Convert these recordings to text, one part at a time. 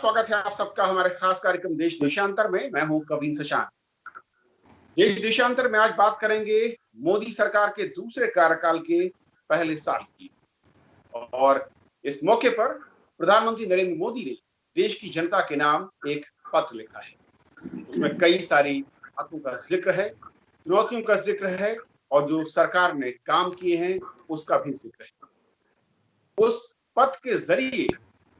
स्वागत है आप सबका हमारे खास कार्यक्रम देश देशांतर में। मैं हूं कवीन शशांक। देश देशांतर में आज बात करेंगे मोदी सरकार के दूसरे कार्यकाल के पहले साल की। और इस मौके पर प्रधानमंत्री नरेंद्र मोदी ने देश की जनता के नाम एक पत्र लिखा है। उसमें कई सारी बातों का जिक्र है, चुनौतियों का जिक्र है और जो सरकार ने काम किए हैं उसका भी जिक्र है। उस पत्र के जरिए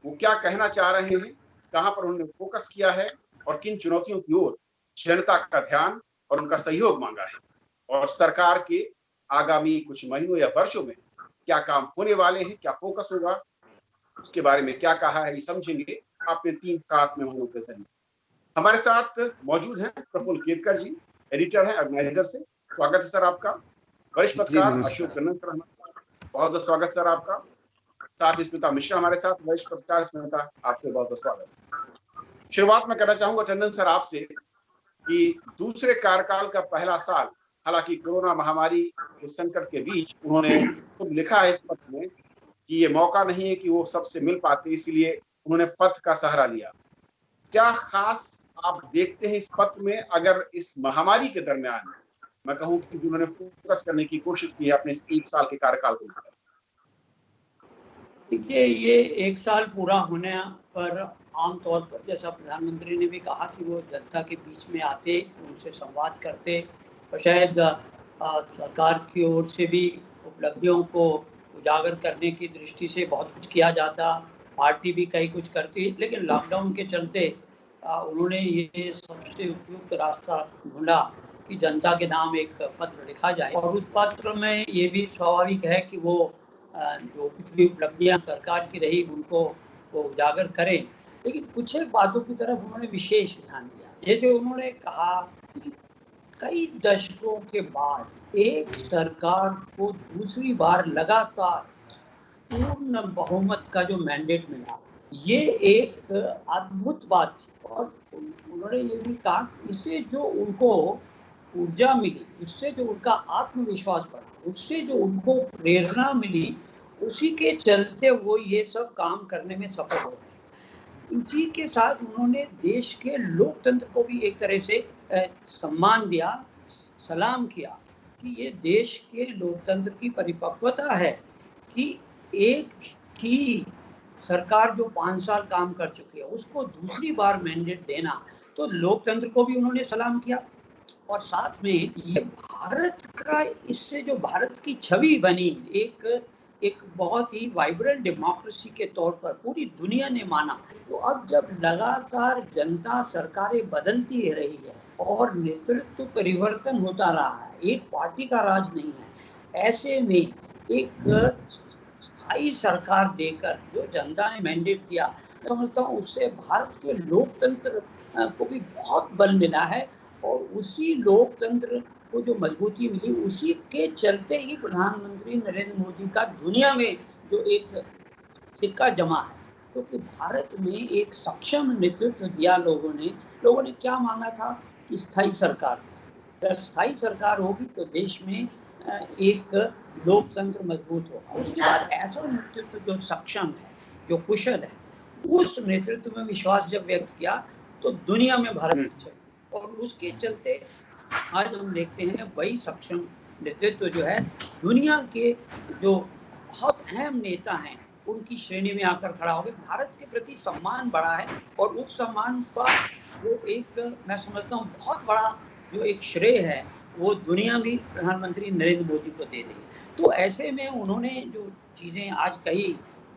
वो क्या कहना चाह रहे हैं, कहां पर उन्होंने फोकस किया है और किन चुनौतियों की ओर जनता का ध्यान और उनका सहयोग मांगा है, और सरकार के आगामी कुछ महीनों या वर्षों में क्या काम होने वाले हैं, क्या फोकस होगा, उसके बारे में क्या कहा है, ये समझेंगे अपने 3 खास मेहमानों के जरिए। हमारे साथ मौजूद हैं प्रफुल्ल केतकर जी, एडिटर हैं ऑर्गेनाइजर से। स्वागत है सर आपका। वरिष्ठ पत्रकार अशोक टंडन सर, बहुत बहुत स्वागत सर आपका। साथ ही स्मिता मिश्रा हमारे साथ, वरिष्ठ पत्रकार। स्मिता, आपके बहुत बहुत स्वागत। शुरुआत में करना चाहूंगा टंडन सर आपसे कि दूसरे कार्यकाल का पहला साल, हालांकि कोरोना महामारी के संकट के बीच उन्होंने खुद लिखा है इस पत्र में कि ये मौका नहीं है कि वो सबसे मिल पाते, इसीलिए उन्होंने पत्र का सहारा लिया। क्या खास आप देखते हैं इस पत्र में, अगर इस महामारी के दरमियान मैं कहूं कि उन्होंने फोकस करने की कोशिश की है अपने इस 1 साल के कार्यकाल को लेकर? देखिए, ये 1 साल पूरा होने पर आमतौर पर, जैसा प्रधानमंत्री ने भी कहा, कि वो जनता के बीच में आते, उनसे संवाद करते और शायद सरकार की ओर से भी उपलब्धियों को उजागर करने की दृष्टि से बहुत कुछ किया जाता, पार्टी भी कई कुछ करती। लेकिन लॉकडाउन के चलते उन्होंने ये सबसे उपयुक्त रास्ता ढूंढा कि जनता के नाम एक पत्र लिखा जाए, और उस पत्र में ये भी स्वाभाविक है कि वो जो कुछ भी उपलब्धियां सरकार की रही उनको वो उजागर करें। लेकिन कुछ बातों की तरफ उन्होंने विशेष ध्यान दिया। जैसे उन्होंने कहा कि कई दशकों के बाद एक सरकार को दूसरी बार लगातार पूर्ण बहुमत का जो मैंडेट मिला, ये एक अद्भुत बात थी। और उन्होंने ये भी कहा, इससे जो उनको ऊर्जा मिली, इससे जो उनका आत्मविश्वास बढ़ा, उससे जो उनको प्रेरणा मिली, उसी के चलते वो ये सब काम करने में सफल हो गए। इसी के साथ उन्होंने देश के लोकतंत्र को भी एक तरह से सम्मान दिया, सलाम किया कि ये देश के लोकतंत्र की परिपक्वता है कि एक ही सरकार जो 5 साल काम कर चुकी है उसको दूसरी बार मैंडेट देना, तो लोकतंत्र को भी उन्होंने सलाम किया। और साथ में ये भारत का, इससे जो भारत की छवि बनी, एक बहुत ही वाइब्रेंट डेमोक्रेसी के तौर पर पूरी दुनिया ने माना। तो अब जब लगातार जनता सरकारें बदलती रही है और नेतृत्व परिवर्तन होता रहा है, एक पार्टी का राज नहीं है, ऐसे में एक स्थायी सरकार देकर जो जनता ने मैंडेट दिया, समझता हूँ उससे भारत के लोकतंत्र को भी बहुत बल मिला है। और उसी लोकतंत्र को जो मजबूती मिली, उसी के चलते ही प्रधानमंत्री नरेंद्र मोदी का दुनिया में जो एक सिक्का जमा है, क्योंकि भारत में एक सक्षम नेतृत्व दिया लोगों ने क्या मांगा था कि स्थायी सरकार, अगर स्थायी सरकार होगी तो देश में एक लोकतंत्र मजबूत होगा। उसके बाद ऐसा नेतृत्व जो सक्षम है, जो कुशल है, उस नेतृत्व में विश्वास जब व्यक्त किया तो दुनिया में भारत चले। और उसके चलते आज हम देखते हैं वही सक्षम नेतृत्व जो है दुनिया के जो बहुत अहम नेता हैं उनकी श्रेणी में आकर खड़ा हो गया। भारत के प्रति सम्मान बढ़ा है और उस सम्मान का जो एक, मैं समझता हूँ, बहुत बड़ा जो एक श्रेय है वो दुनिया भी प्रधानमंत्री नरेंद्र मोदी को दे रही है। तो ऐसे में उन्होंने जो चीज़ें आज कही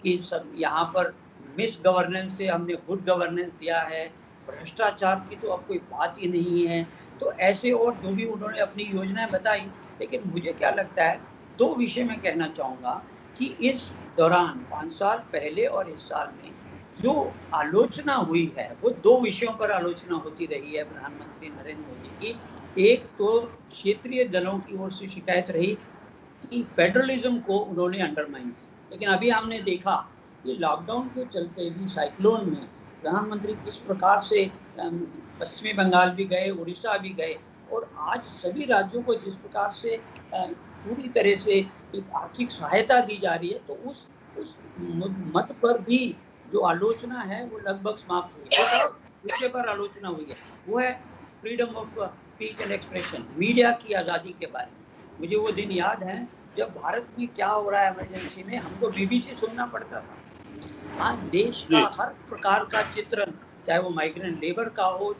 कि सब यहाँ पर मिस गवर्नेंस से हमने गुड गवर्नेंस दिया है, भ्रष्टाचार की तो अब कोई बात ही नहीं है, तो ऐसे और जो भी उन्होंने अपनी योजनाएं बताई। लेकिन मुझे क्या लगता है, 2 विषय में कहना चाहूँगा कि इस दौरान 5 साल पहले और इस साल में जो आलोचना हुई है वो 2 विषयों पर आलोचना होती रही है प्रधानमंत्री नरेंद्र मोदी की। एक तो क्षेत्रीय दलों की ओर से शिकायत रही कि फेडरलिज्म को उन्होंने अंडरमाइन किया। लेकिन अभी हमने देखा कि लॉकडाउन के चलते भी, साइक्लोन में प्रधानमंत्री किस प्रकार से पश्चिमी बंगाल भी गए, उड़ीसा भी गए, और आज सभी राज्यों को जिस प्रकार से पूरी तरह से एक आर्थिक सहायता दी जा रही है, तो उस मत पर भी जो आलोचना है वो लगभग समाप्त हुई है। और उसके पर आलोचना हुई है वो है freedom of speech and expression, media की आज़ादी के बारे में। मुझे वो दिन याद है जब भारत में क्या हो रहा है इमरजेंसी में, हमको बीबीसी सुनना पड़ता था। आज देश का हर प्रकार का चित्रण, चाहे वो माइग्रेंट लेबर का हो,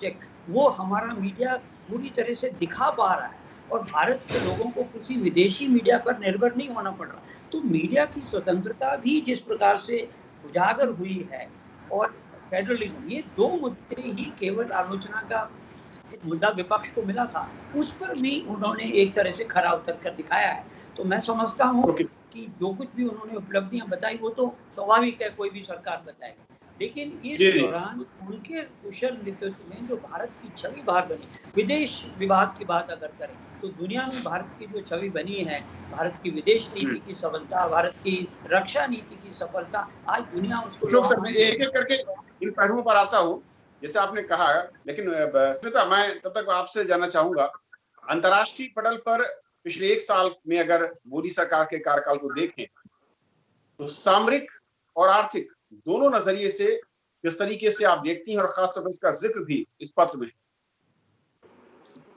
वो हमारा मीडिया पूरी तरह से दिखा पा रहा है और भारत के लोगों को किसी विदेशी मीडिया पर निर्भर नहीं होना पड़ रहा। तो मीडिया की स्वतंत्रता भी जिस प्रकार से उजागर हुई है और फेडरलिज्म, ये दो मुद्दे ही केवल आलोचना का एक मुद्दा विपक्ष को मिला था, उस पर भी उन्होंने एक तरह से खरा उतर कर दिखाया है। तो मैं समझता हूँ कि जो कुछ भी उन्होंने उपलब्धियां बताई वो तो स्वाभाविक है, कोई भी सरकार बताएगी, लेकिन इस दौरान उनके कुशल नेतृत्व में जो भारत की छवि बाहर बनी, विदेश विभाग की बात अगर करें तो दुनिया में भारत की जो छवि बनी है, भारत की विदेश नीति की सफलता, भारत की रक्षा नीति की सफलता, आज दुनिया उसको मैं एक एक करके इन पहलुओं पर आता हूँ जैसे आपने कहा, लेकिन मैं तब तक आपसे जानना चाहूंगा, अंतर्राष्ट्रीय पटल पर पिछले 1 साल में अगर मोदी सरकार के कार्यकाल को देखें तो सामरिक और आर्थिक दोनों नजरिए से किस तरीके से आप देखती हैं, और खासतौर पर इसका जिक्र भी इस पत्र में।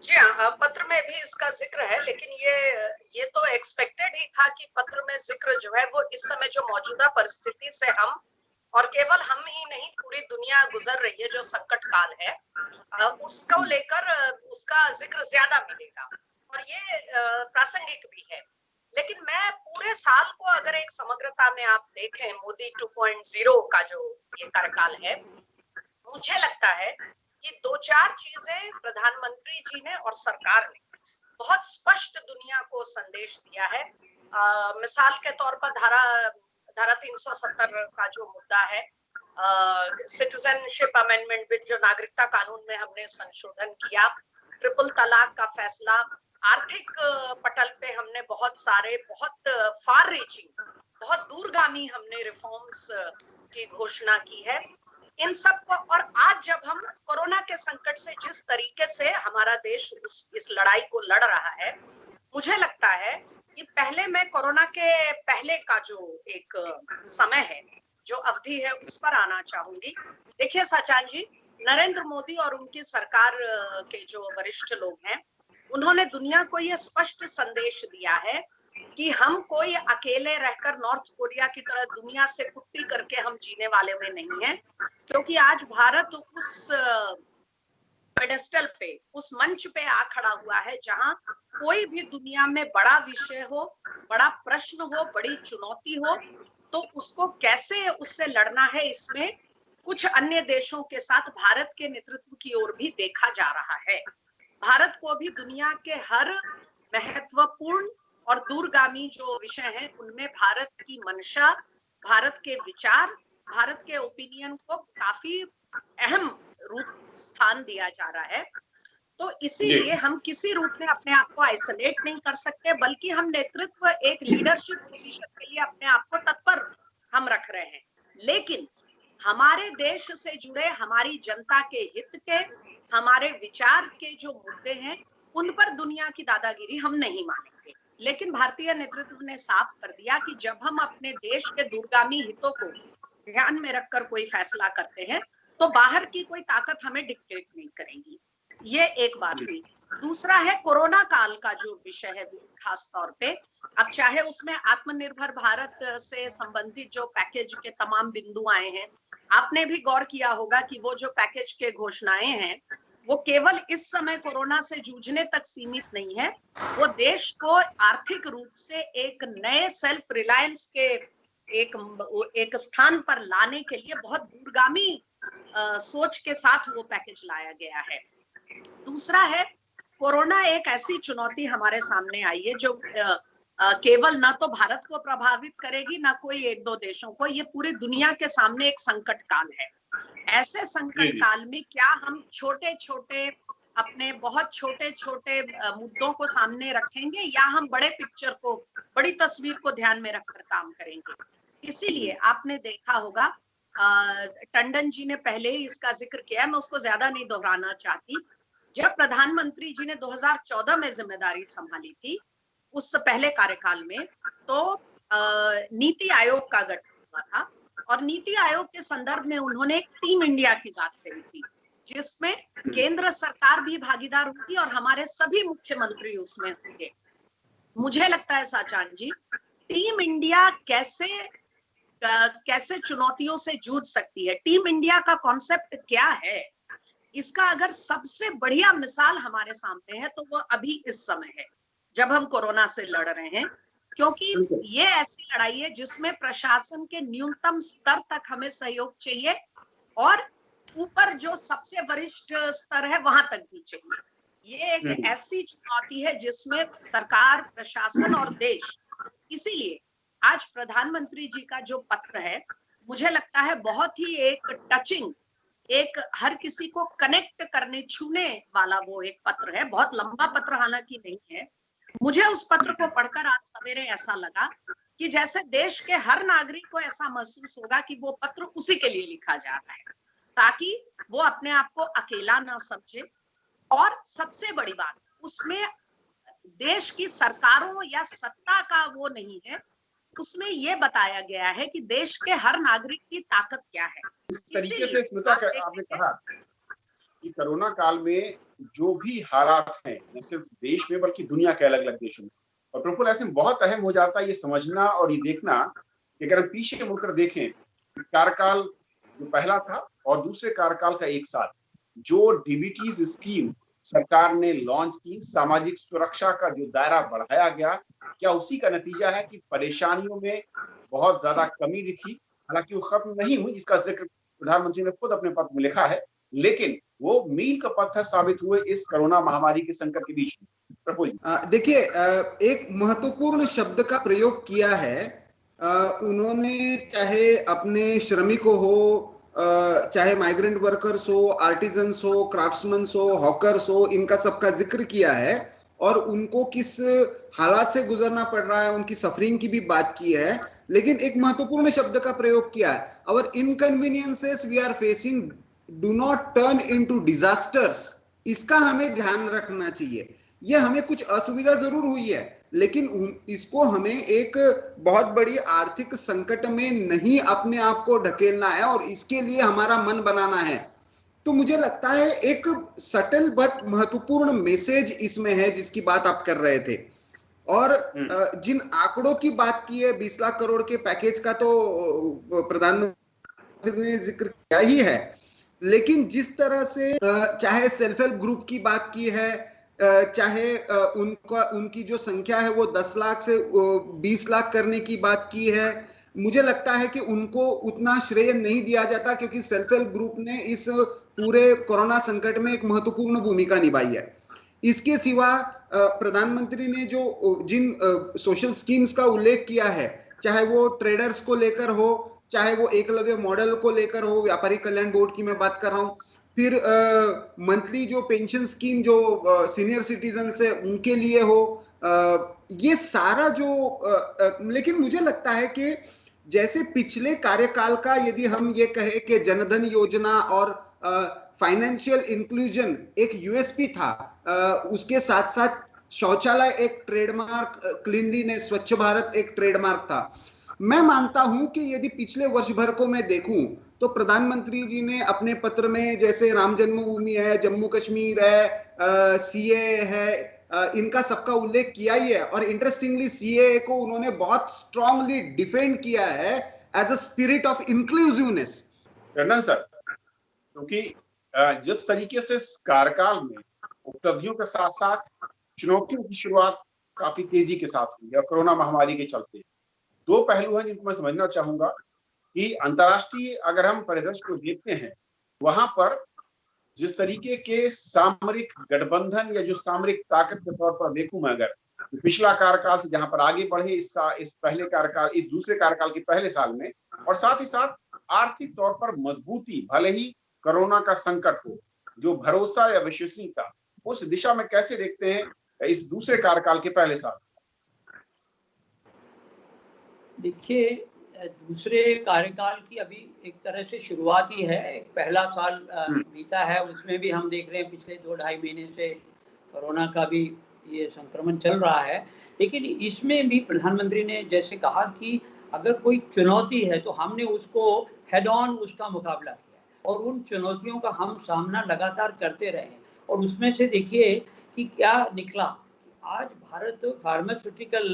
जी हाँ, पत्र में भी इसका जिक्र है, लेकिन ये तो एक्सपेक्टेड ही था कि पत्र में जिक्र जो है वो इस समय जो मौजूदा परिस्थिति से हम, और केवल हम ही नहीं पूरी दुनिया गुजर रही है, जो संकट काल है, उसको लेकर उसका जिक्र ज्यादा मिलेगा और ये प्रासंगिक भी है। लेकिन मैं पूरे साल को अगर एक समग्रता में आप देखें, मोदी 2.0 का जो ये कार्यकाल है, मुझे लगता है कि 2-4 चीजें प्रधानमंत्री जी ने और सरकार ने बहुत स्पष्ट दुनिया को संदेश दिया है। मिसाल के तौर पर धारा 370 का जो मुद्दा है, सिटीजनशिप अमेंडमेंट बिल, जो नागरिकता कानून में हमने संशोधन किया, ट्रिपल तलाक का फैसला, आर्थिक पटल पे हमने बहुत सारे बहुत फार रीचिंग, बहुत दूरगामी हमने रिफॉर्म्स की घोषणा की है। इन सब को, और आज जब हम कोरोना के संकट से जिस तरीके से हमारा देश इस लड़ाई को लड़ रहा है, मुझे लगता है कि पहले मैं कोरोना के पहले का जो एक समय है, जो अवधि है, उस पर आना चाहूंगी। देखिए सचान जी, नरेंद्र मोदी और उनकी सरकार के जो वरिष्ठ लोग हैं, उन्होंने दुनिया को ये स्पष्ट संदेश दिया है कि हम कोई अकेले रहकर नॉर्थ कोरिया की तरह दुनिया से कुट्टी करके हम जीने वाले में नहीं है, क्योंकि आज भारत उस पेडेस्टल पे, उस मंच पे आ खड़ा हुआ है जहां कोई भी दुनिया में बड़ा विषय हो, बड़ा प्रश्न हो, बड़ी चुनौती हो, तो उसको कैसे उससे लड़ना है, इसमें कुछ अन्य देशों के साथ भारत के नेतृत्व की ओर भी देखा जा रहा है। भारत को भी दुनिया के हर महत्वपूर्ण और दूरगामी जो विषय हैं, उनमें भारत की मंशा, भारत के विचार, भारत के ओपिनियन को काफी अहम रूप स्थान दिया जा रहा है। तो इसीलिए हम किसी रूप में अपने आप को आइसोलेट नहीं कर सकते, बल्कि हम नेतृत्व, एक लीडरशिप पोजीशन के लिए अपने आप को तत्पर हम रख रहे हैं। लेकिन हमारे देश से जुड़े, हमारी जनता के हित के, हमारे विचार के जो मुद्दे हैं, उन पर दुनिया की दादागिरी हम नहीं मानेंगे। लेकिन भारतीय नेतृत्व ने साफ कर दिया कि जब हम अपने देश के दूरगामी हितों को ध्यान में रखकर कोई फैसला करते हैं, तो बाहर की कोई ताकत हमें डिक्टेट नहीं करेगी। ये एक बात हुई। दूसरा है कोरोना काल का जो विषय है खास तौर पे, अब चाहे उसमें आत्मनिर्भर भारत से संबंधित जो पैकेज के तमाम बिंदु आए हैं, आपने भी गौर किया होगा कि वो जो पैकेज के घोषणाएं हैं, वो केवल इस समय कोरोना से जूझने तक सीमित नहीं है, वो देश को आर्थिक रूप से एक नए सेल्फ रिलायंस के एक स्थान पर लाने के लिए बहुत दूरगामी सोच के साथ वो पैकेज लाया गया है। दूसरा है, कोरोना एक ऐसी चुनौती हमारे सामने आई है जो केवल ना तो भारत को प्रभावित करेगी, ना कोई एक दो देशों को, ये पूरी दुनिया के सामने एक संकट काल है। ऐसे संकट काल में क्या हम छोटे छोटे, अपने बहुत छोटे छोटे मुद्दों को सामने रखेंगे, या हम बड़े पिक्चर को, बड़ी तस्वीर को ध्यान में रखकर काम करेंगे? इसीलिए आपने देखा होगा, टंडन जी ने पहले ही इसका जिक्र किया है, मैं उसको ज्यादा नहीं दोहराना चाहती। जब प्रधानमंत्री जी ने 2014 में जिम्मेदारी संभाली थी, उस पहले कार्यकाल में, तो नीति आयोग का गठन हुआ था और नीति आयोग के संदर्भ में उन्होंने एक टीम इंडिया की बात कही थी, जिसमें केंद्र सरकार भी भागीदार होगी और हमारे सभी मुख्यमंत्री उसमें होंगे। मुझे लगता है साचान जी, टीम इंडिया कैसे चुनौतियों से जूझ सकती है, टीम इंडिया का कॉन्सेप्ट क्या है, इसका अगर सबसे बढ़िया मिसाल हमारे सामने है तो वो अभी इस समय है जब हम कोरोना से लड़ रहे हैं, क्योंकि ये ऐसी लड़ाई है जिसमें प्रशासन के न्यूनतम स्तर तक हमें सहयोग चाहिए और ऊपर जो सबसे वरिष्ठ स्तर है वहां तक भी चाहिए। ये एक ऐसी चुनौती है जिसमें सरकार, प्रशासन और देश, इसीलिए आज प्रधानमंत्री जी का जो पत्र है मुझे लगता है बहुत ही एक टचिंग, एक हर किसी को कनेक्ट करने, छूने वाला वो एक पत्र है। बहुत लंबा पत्र हालांकि नहीं है। मुझे उस पत्र को पढ़कर आज सवेरे ऐसा लगा कि जैसे देश के हर नागरिक को ऐसा महसूस होगा कि वो पत्र उसी के लिए लिखा जा रहा है, ताकि वो अपने आप को अकेला ना समझे। और सबसे बड़ी बात, उसमें देश की सरकारों या सत्ता का वो नहीं है, उसमें ये बताया गया है कि देश के हर नागरिक की ताकत क्या है। इस तरीके से स्मिता आपने कहा कि कोरोना काल में जो भी हालात हैं, न सिर्फ देश में बल्कि दुनिया के अलग अलग देशों में, और प्रफुल्ल ऐसे में बहुत अहम हो जाता है ये समझना और ये देखना कि अगर हम पीछे मुड़कर देखें, कार्यकाल जो पहला था और दूसरे कार्यकाल का एक साल, जो डीबीटीज स्कीम सरकार ने लॉन्च की, सामाजिक सुरक्षा का जो दायरा बढ़ाया गया, क्या उसी का नतीजा है कि परेशानियों में बहुत ज्यादा कमी दिखी? हालांकि वो खत्म नहीं हुई, जिसका जिक्र प्रधानमंत्री ने खुद अपने पत्र में लिखा है, लेकिन वो मील का पत्थर साबित हुए इस कोरोना महामारी के संकट के बीच में। प्रफुल्ल देखिए, एक महत्वपूर्ण शब्द का प्रयोग किया है उन्होंने, चाहे अपने श्रमिकों हो, चाहे माइग्रेंट वर्कर्स हो, आर्टिजन्स हो, क्राफ्ट्समैन हो, हॉकर्स हो, इनका सबका जिक्र किया है और उनको किस हालात से गुजरना पड़ रहा है, उनकी सफरिंग की भी बात की है। लेकिन एक महत्वपूर्ण शब्द का प्रयोग किया है, our inconveniences we are facing do not turn into disasters. इसका हमें ध्यान रखना चाहिए। ये हमें कुछ असुविधा जरूर हुई है, लेकिन इसको हमें एक बहुत बड़ी आर्थिक संकट में नहीं अपने आप को ढकेलना है और इसके लिए हमारा मन बनाना है। तो मुझे लगता है एक सटल बट महत्वपूर्ण मैसेज इसमें है जिसकी बात आप कर रहे थे। और जिन आंकड़ों की बात की है, 20 लाख करोड़ के पैकेज का तो प्रधानमंत्री ने जिक्र किया ही है, लेकिन जिस तरह से चाहे सेल्फ हेल्प ग्रुप की बात की है, चाहे उनकी जो संख्या है वो 10 लाख से 20 लाख करने की बात की है, मुझे लगता है कि उनको उतना श्रेय नहीं दिया जाता, क्योंकि सेल्फ हेल्प ग्रुप ने इस पूरे कोरोना संकट में एक महत्वपूर्ण भूमिका निभाई है। इसके सिवा प्रधानमंत्री ने जो जिन सोशल स्कीम्स का उल्लेख किया है, चाहे वो ट्रेडर्स को लेकर हो, चाहे वो एकलव्य मॉडल को लेकर हो, व्यापारी कल्याण बोर्ड की मैं बात कर रहा हूं, फिर मंथली जो पेंशन स्कीम जो सीनियर सिटीजन है उनके लिए हो, ये सारा जो लेकिन मुझे लगता है कि जैसे पिछले कार्यकाल का यदि हम ये कहें कि जनधन योजना और फाइनेंशियल इंक्लूजन एक यूएसपी था, उसके साथ साथ शौचालय एक ट्रेडमार्क, क्लीनलीनेस, स्वच्छ भारत एक ट्रेडमार्क था। मैं मानता हूं कि यदि पिछले वर्ष भर को मैं देखूं तो प्रधानमंत्री जी ने अपने पत्र में जैसे राम जन्मभूमि है, जम्मू कश्मीर है, सीए है, इनका सबका उल्लेख किया ही है। और इंटरेस्टिंगली सीए को उन्होंने बहुत स्ट्रांगली डिफेंड किया है as a spirit of inclusiveness. Sir, क्योंकि जिस तरीके से कार्यकाल में उपलब्धियों के साथ साथ चुनौतियों की शुरुआत काफी तेजी के साथ हुई है कोरोना महामारी के चलते, दो पहलू हैं जिनको मैं समझना चाहूंगा कि अंतर्राष्ट्रीय अगर हम परिदृश्य को देखते हैं, वहां पर जिस तरीके के सामरिक गठबंधन या जो सामरिक ताकत के तौर पर देखूं मैं, अगर पिछला कार्यकाल से जहां पर आगे बढ़े इस पहले कार्यकाल, इस दूसरे कार्यकाल के पहले साल में, और साथ ही साथ आर्थिक तौर पर मजबूती, भले ही कोरोना का संकट हो, जो भरोसा या विश्वसनीयता, उस दिशा में कैसे देखते हैं इस दूसरे कार्यकाल के पहले साल? देखिए, दूसरे कार्यकाल की अभी एक तरह से शुरुआत ही है। एक पहला साल बीता है, उसमें भी हम देख रहे हैं पिछले 2-2.5 महीने से कोरोना का भी ये संक्रमण चल रहा है। लेकिन इसमें भी प्रधानमंत्री ने जैसे कहा कि अगर कोई चुनौती है तो हमने उसको हेड ऑन उसका मुकाबला किया और उन चुनौतियों का हम सामना लगातार करते रहे और उसमें से देखिए कि क्या निकला। आज भारत फार्मास्यूटिकल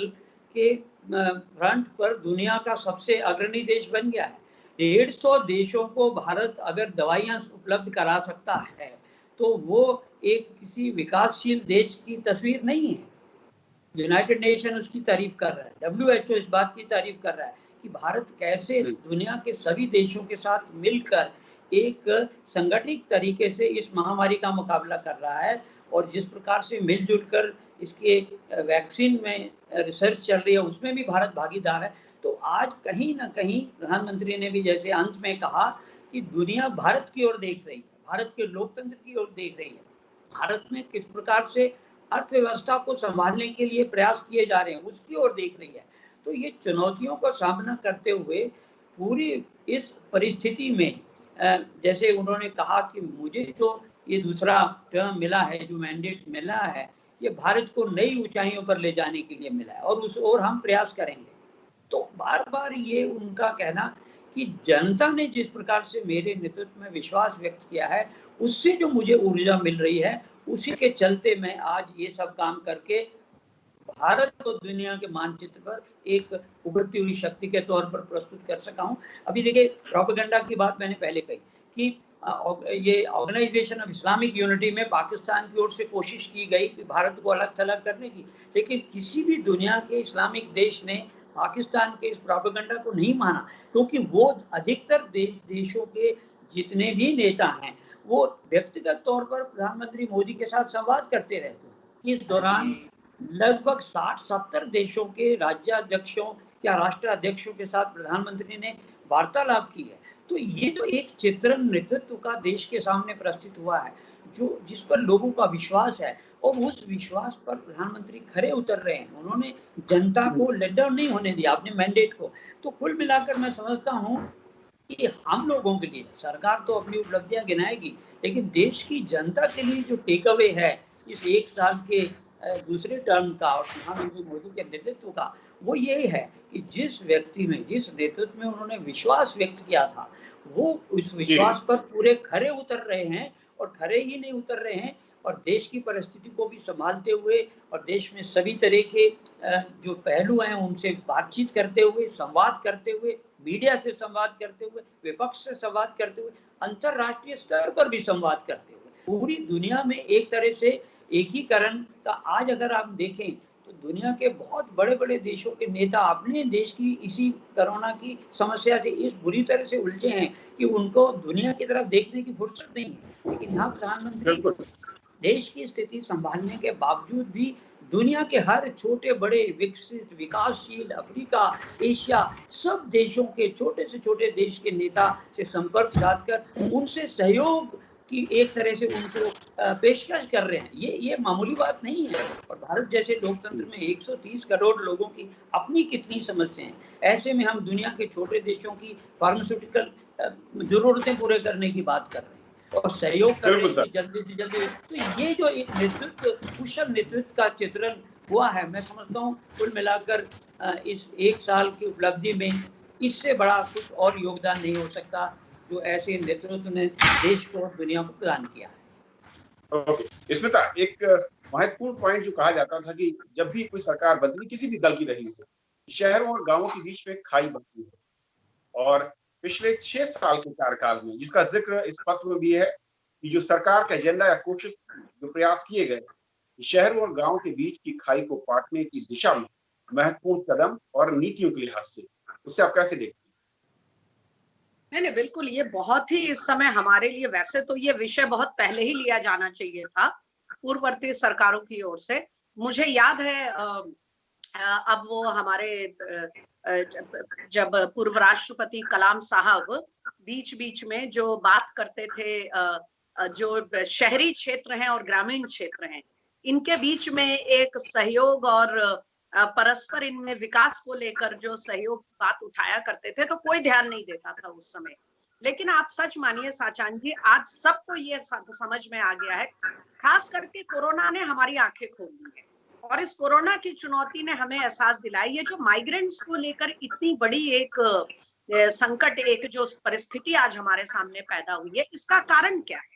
के फ्रंट पर दुनिया का सबसे अग्रणी देश बन गया है। 150 देशों को भारत अगर दवाइयां उपलब्ध करा सकता है तो वो एक किसी विकासशील देश की तस्वीर नहीं है। यूनाइटेड नेशन उसकी तारीफ कर रहा है, WHO इस बात की तारीफ कर रहा है कि भारत कैसे दुनिया के सभी देशों के साथ मिलकर एक संगठित तरीके से इस महामारी का मुकाबला कर रहा है और जिस प्रकार से मिलजुल कर इसके वैक्सीन में रिसर्च चल रही है उसमें भी भारत भागीदार है। तो आज कहीं ना कहीं प्रधानमंत्री ने भी जैसे अंत में कहा कि दुनिया भारत की ओर देख रही है, भारत के लोकतंत्र की ओर देख रही है, भारत में किस प्रकार से अर्थव्यवस्था को संभालने के लिए प्रयास किए जा रहे हैं उसकी ओर देख रही है। तो ये चुनौतियों का सामना करते हुए पूरी इस परिस्थिति में जैसे उन्होंने कहा कि मुझे जो ये दूसरा टर्म मिला है, जो मैंडेट मिला है, ये भारत को नई ऊंचाइयों पर ले जाने के लिए मिला है और उस ओर हम प्रयास करेंगे। तो बार बार ये उनका कहना कि जनता ने जिस प्रकार से मेरे नेतृत्व में विश्वास व्यक्त किया है उससे जो मुझे ऊर्जा मिल रही है उसी के चलते मैं आज ये सब काम करके भारत को दुनिया के मानचित्र पर एक उभरती हुई शक्ति के तौर पर प्रस्तुत कर सका हूं। अभी देखिए प्रोपेगेंडा की बात मैंने पहले कही कि ये ऑर्गेनाइजेशन ऑफ इस्लामिक यूनिटी में पाकिस्तान की ओर से कोशिश की गई कि भारत को अलग थलग करने की, लेकिन किसी भी दुनिया के इस्लामिक देश ने पाकिस्तान के इस प्रोपेगेंडा को नहीं माना क्योंकि वो अधिकतर देशों के जितने भी नेता हैं वो व्यक्तिगत तौर पर प्रधानमंत्री मोदी के साथ संवाद करते रहते हैं। इस दौरान लगभग 60-70 देशों के राज्याध्यक्षों या राष्ट्राध्यक्षों के साथ प्रधानमंत्री ने वार्तालाप की है। तो ये तो एक चित्रण नेतृत्व का देश के सामने प्रस्तुत हुआ है जो जिस पर लोगों का विश्वास है और उस विश्वास पर प्रधानमंत्री खरे उतर रहे हैं। उन्होंने जनता को लेट डाउन नहीं होने दिया अपने मैंडेट को। तो कुल मिलाकर मैं समझता हूँ कि हम लोगों के लिए सरकार तो अपनी उपलब्धियां गिनाएगी लेकिन देश की जनता के लिए जो टेक अवे है इस एक साल के दूसरे टर्म का और प्रधानमंत्री मोदी के नेतृत्व का वो ये है कि जिस व्यक्ति में जिस नेतृत्व में उन्होंने विश्वास व्यक्त किया था वो उस विश्वास पर पूरे खरे उतर रहे हैं और खरे ही नहीं उतर रहे हैं और देश की परिस्थिति को भी संभालते हुए और देश में सभी तरह के जो पहलू हैं उनसे बातचीत करते हुए, संवाद करते हुए, मीडिया से संवाद करते हुए, विपक्ष से संवाद करते हुए, अंतरराष्ट्रीय स्तर पर भी संवाद करते हुए पूरी दुनिया में एक तरह से एकीकरण का आज अगर आप देखें तो दुनिया के बहुत बड़े बड़े देशों के नेता अपने देश की इसी कोरोना की समस्या से इस बुरी तरह से उलझे हैं कि उनको दुनिया की तरफ देखने की फुर्सत नहीं है। लेकिन यहाँ प्रधानमंत्री देश की स्थिति संभालने के बावजूद भी दुनिया के हर छोटे बड़े विकसित विकासशील अफ्रीका, एशिया सब देशों के छोटे से छोटे देश के नेता से संपर्क साधकर उनसे सहयोग की एक तरह से उनको पेशकश कर रहे हैं। ये मामूली बात नहीं है। और भारत जैसे लोकतंत्र में 130 करोड़ लोगों की अपनी कितनी समस्याएं हैं, ऐसे में हम दुनिया के छोटे देशों की फार्मास्यूटिकल जरूरतें पूरे करने की बात कर रहे हैं और सहयोग करने की जल्दी से जल्दी। तो ये जो एक नेतृत्व कुशल नेतृत्व का चित्रण हुआ है मैं समझता हूँ कुल मिलाकर इस एक साल की उपलब्धि में इससे बड़ा कुछ और योगदान नहीं हो सकता जो ऐसे नेतृत्व ने देश को और दुनिया को प्रदान किया है। स्मिता, एक महत्वपूर्ण पॉइंट जो कहा जाता था कि जब भी कोई सरकार बनती है किसी भी दल की रही हो शहरों और गांवों के बीच में खाई बनती है और पिछले 6 साल के कार्यकाल में जिसका जिक्र इस पत्र में भी है कि जो सरकार का एजेंडा या कोशिश जो प्रयास किए गए शहरों और गांवों के बीच की खाई को पाटने की दिशा में महत्वपूर्ण कदम और नीतियों के लिहाज से उससे आप कैसे देखते हैं? नहीं, बिल्कुल ये बहुत ही इस समय हमारे लिए, वैसे तो ये विषय बहुत पहले ही लिया जाना चाहिए था पूर्ववर्ती सरकारों की ओर से। मुझे याद है अब वो हमारे जब पूर्व राष्ट्रपति कलाम साहब बीच बीच में जो बात करते थे जो शहरी क्षेत्र हैं और ग्रामीण क्षेत्र हैं इनके बीच में एक सहयोग और परस्पर इनमें विकास को लेकर जो सहयोग बात उठाया करते थे तो कोई ध्यान नहीं देता था उस समय। लेकिन आप सच मानिए साचान जी, आज सबको ये समझ में आ गया है, खास करके कोरोना ने हमारी आंखें खोल दी है और इस कोरोना की चुनौती ने हमें एहसास दिलाया, ये जो माइग्रेंट्स को लेकर इतनी बड़ी एक संकट, एक जो परिस्थिति आज हमारे सामने पैदा हुई है, इसका कारण क्या है?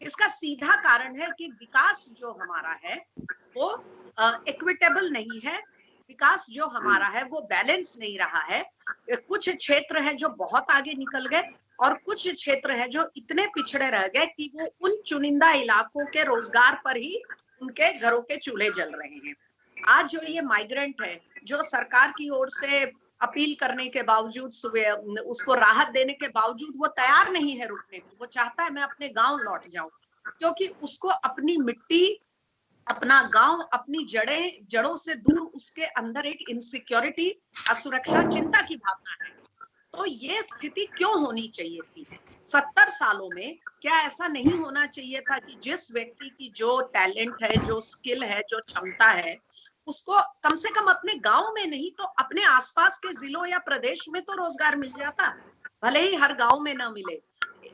इसका सीधा कारण है कि विकास जो हमारा है वो इक्विटेबल नहीं है, विकास जो हमारा है वो बैलेंस नहीं रहा है। कुछ क्षेत्र हैं जो बहुत आगे निकल गए और कुछ क्षेत्र हैं जो इतने पिछड़े रह गए कि वो उन चुनिंदा इलाकों के रोजगार पर ही उनके घरों के चूल्हे जल रहे हैं। आज जो ये माइग्रेंट है, जो सरकार की ओर से अपील करने के बावजूद, उसको राहत देने के बावजूद वो तैयार नहीं है रुकने को। वो चाहता है मैं अपने गांव लौट जाऊं, क्योंकि उसको अपनी मिट्टी, अपना गांव, अपनी जड़ों से दूर उसके अंदर एक इनसिक्योरिटी, असुरक्षा, चिंता की भावना है। तो ये स्थिति क्यों होनी चाहिए थी? 70 सालों में क्या ऐसा नहीं होना चाहिए था कि जिस व्यक्ति की जो टैलेंट है, जो स्किल है, जो क्षमता है, उसको कम से कम अपने गांव में नहीं तो अपने आसपास के जिलों या प्रदेश में तो रोजगार मिल जाता। भले ही हर गांव में ना मिले,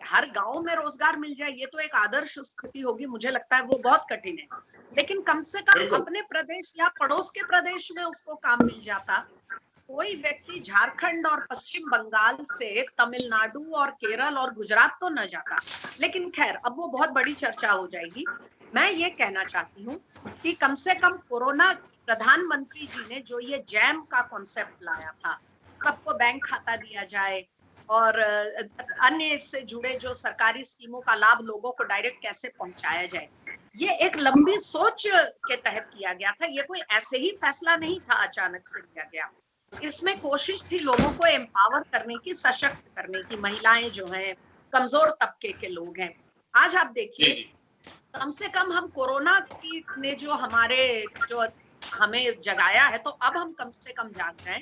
हर गांव में रोजगार मिल जाए, ये तो एक आदर्श स्थिति होगी। मुझे लगता है वो बहुत कठिन है, लेकिन कम से कम अपने प्रदेश या पड़ोस के प्रदेश में उसको काम मिल जाता। कोई व्यक्ति झारखंड और पश्चिम बंगाल से तमिलनाडु और केरल और गुजरात तो न जाता। लेकिन खैर, अब वो बहुत बड़ी चर्चा हो जाएगी। मैं ये कहना चाहती हूँ कि कम से कम कोरोना, प्रधानमंत्री जी ने जो ये जैम का कॉन्सेप्ट लाया था, सबको बैंक खाता दिया जाए और अन्य इससे जुड़े जो सरकारी स्कीमों का लाभ लोगों को डायरेक्ट कैसे पहुंचाया जाए, ये एक लंबी सोच के तहत किया गया था। ये कोई ऐसे ही फैसला नहीं था अचानक से लिया गया। इसमें कोशिश थी लोगों को एम्पावर करने की, सशक्त करने की। महिलाएं जो हैं, कमजोर तबके के लोग हैं। आज आप देखिए, कम से कम हम कोरोना की ने जो हमें जगाया है, तो अब हम कम से कम जाग जाएं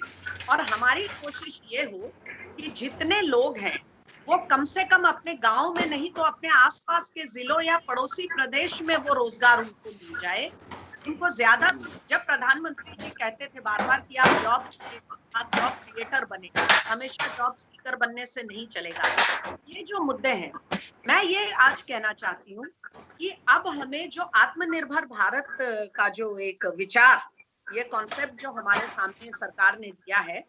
और हमारी कोशिश ये हो कि जितने लोग हैं वो कम से कम अपने गांव में नहीं तो अपने आसपास के जिलों या पड़ोसी प्रदेश में वो रोजगार उनको मिल जाए। उनको ज्यादा, जब प्रधानमंत्री जी कहते थे बार बार कि आप जॉब क्रिएटर बने, हमेशा जॉब सीकर बनने से नहीं चलेगा। ये जो मुद्दे हैं, मैं ये आज कहना चाहती हूँ कि अब हमें जो आत्मनिर्भर भारत का जो एक विचार, ये कॉन्सेप्ट जो हमारे सामने सरकार ने दिया है,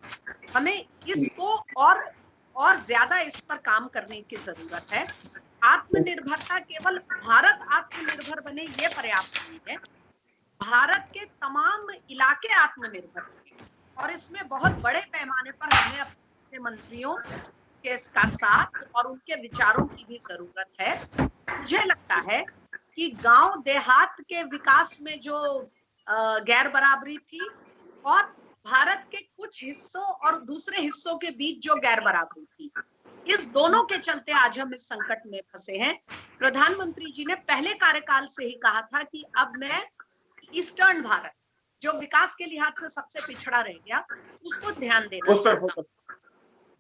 हमें इसको और ज्यादा इस पर काम करने की जरूरत है। आत्मनिर्भरता केवल भारत आत्मनिर्भर बने ये पर्याप्त नहीं है। भारत के तमाम इलाके आत्मनिर्भर बने और इसमें बहुत बड़े पैमाने पर हमें अपने मंत्रियों के साथ और उनके विचारों की भी जरूरत है। मुझे लगता है कि गांव देहात के विकास में जो गैर बराबरी थी और भारत के कुछ हिस्सों और दूसरे हिस्सों के बीच जो गैर बराबरी थी, इस दोनों के चलते आज हम इस संकट में फंसे हैं। प्रधानमंत्री जी ने पहले कार्यकाल से ही कहा था कि अब मैं ईस्टर्न भारत, जो विकास के लिहाज से सबसे पिछड़ा रह गया, उसको ध्यान देना चाहिए।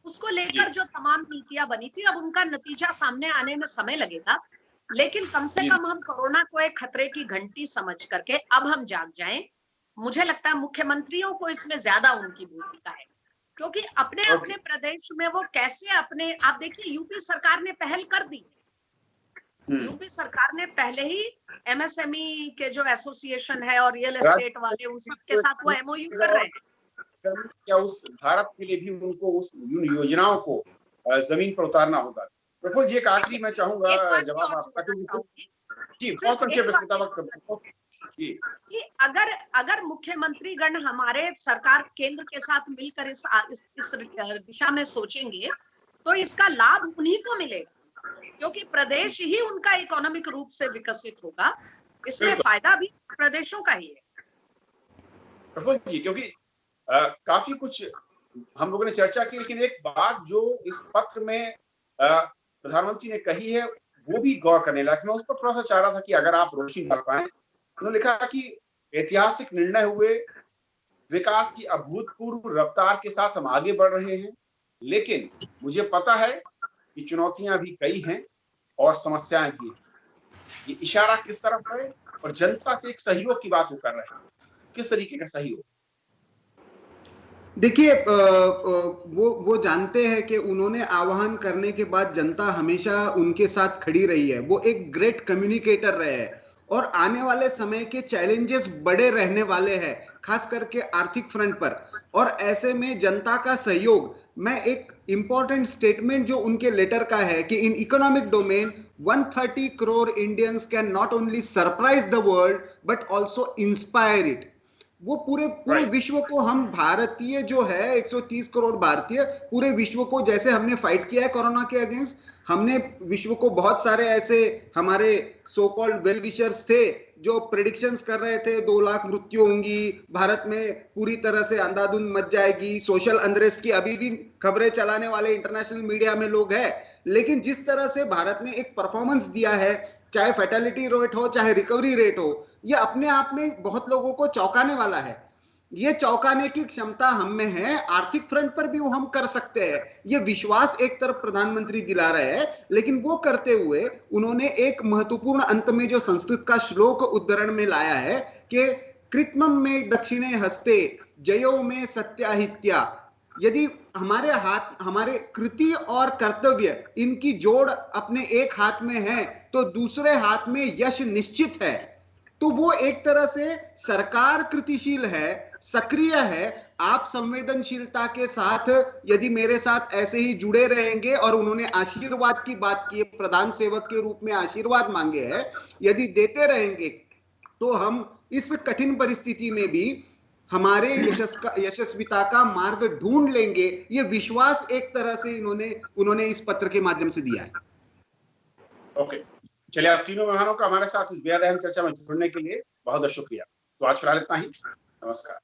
उसको लेकर जो तमाम नीतियां बनी थी, अब उनका नतीजा सामने आने में समय लगेगा, लेकिन कम से कम हम कोरोना को एक खतरे की घंटी समझ करके अब हम जाग जाएं। मुझे लगता है मुख्यमंत्रियों को इसमें ज्यादा उनकी भूमिका है, क्योंकि अपने अपने प्रदेश में वो कैसे अपने, आप देखिए यूपी सरकार ने पहल कर दी। यूपी सरकार ने पहले ही एमएसएमई के जो एसोसिएशन है और रियल एस्टेट वाले, उन सबके साथ वो एमओयू कर रहे हैं। क्या उस भारत के लिए भी उनको उस योजनाओं को जमीन पर उतारना होगा? प्रफुल्ल जी, एक आखिरी मैं चाहूंगा जवाब आपका, जी बहुत संक्षेप कि अगर मुख्यमंत्री गण हमारे सरकार केंद्र के साथ मिलकर इस दिशा में सोचेंगे तो इसका लाभ उन्हीं को मिलेगा, क्योंकि प्रदेश ही उनका इकोनॉमिक रूप से विकसित होगा। इसमें फायदा भी प्रदेशों का ही है। प्रफुल्ल जी, क्योंकि काफी कुछ हम लोगों ने चर्चा की, लेकिन एक बात जो इस पत्र में प्रधानमंत्री ने कही है वो भी गौर करने लायक। मैं उस पर थोड़ा सा चाह रहा था कि अगर आप रोशनी डाल पाए। उन्होंने लिखा कि ऐतिहासिक निर्णय हुए, विकास की अभूतपूर्व रफ्तार के साथ हम आगे बढ़ रहे हैं, लेकिन मुझे पता है कि चुनौतियां भी कई हैं और समस्याएं भी। ये इशारा किस तरफ है और जनता से एक सहयोग की बात वो कर रहे हैं, किस तरीके का सहयोग? देखिए, वो जानते हैं कि उन्होंने आह्वान करने के बाद जनता हमेशा उनके साथ खड़ी रही है। वो एक ग्रेट कम्युनिकेटर रहे हैं और आने वाले समय के चैलेंजेस बड़े रहने वाले हैं, खास करके आर्थिक फ्रंट पर। और ऐसे में जनता का सहयोग, मैं एक इंपॉर्टेंट स्टेटमेंट जो उनके लेटर का है कि in economic domain 130 crore Indians can not only surprise the world but also inspire it. वो पूरे विश्व को, हम भारतीय जो है 130 करोड़ भारतीय, पूरे विश्व को जैसे हमने फाइट किया है कोरोना के अगेंस्ट, हमने विश्व को बहुत सारे ऐसे हमारे सो कॉल्ड वेल विशर्स थे जो प्रेडिक्शंस कर रहे थे 2 लाख मृत्यु होंगी, भारत में पूरी तरह से अंधाधुंध मच जाएगी, सोशल अनरेस्ट की अभी भी खबरें चलाने वाले इंटरनेशनल मीडिया में लोग हैं। लेकिन जिस तरह से भारत ने एक परफॉर्मेंस दिया है, चाहे फैटेलिटी रेट हो चाहे रिकवरी रेट हो, ये अपने आप में बहुत लोगों को चौंकाने वाला है। ये चौंकाने की क्षमता हम में है, आर्थिक फ्रंट पर भी वो हम कर सकते हैं। ये विश्वास एक तरफ प्रधानमंत्री दिला रहे हैं, लेकिन वो करते हुए उन्होंने एक महत्वपूर्ण अंत में जो संस्कृत का श्लोक उद्धरण में लाया है कि कृत्मम में दक्षिणे हस्ते जयो में सत्याहित्या। यदि हमारे हाथ, हमारे कृति और कर्तव्य, इनकी जोड़ अपने एक हाथ में है तो दूसरे हाथ में यश निश्चित है। तो वो एक तरह से सरकार कृतिशील है, सक्रिय है। आप संवेदनशीलता के साथ यदि मेरे साथ ऐसे ही जुड़े रहेंगे, और उन्होंने आशीर्वाद की बात की, प्रधान सेवक के रूप में आशीर्वाद मांगे हैं, यदि देते रहेंगे तो हम इस कठिन परिस्थिति में भी हमारे यशस्विता का मार्ग ढूंढ लेंगे। ये विश्वास एक तरह से उन्होंने इस पत्र के माध्यम से दिया है। ओके, चलिए, आप तीनों मेहमानों का हमारे साथ इस बेहद अहम चर्चा में जुड़ने के लिए बहुत बहुत शुक्रिया। तो आज फिलहाल इतना ही, नमस्कार।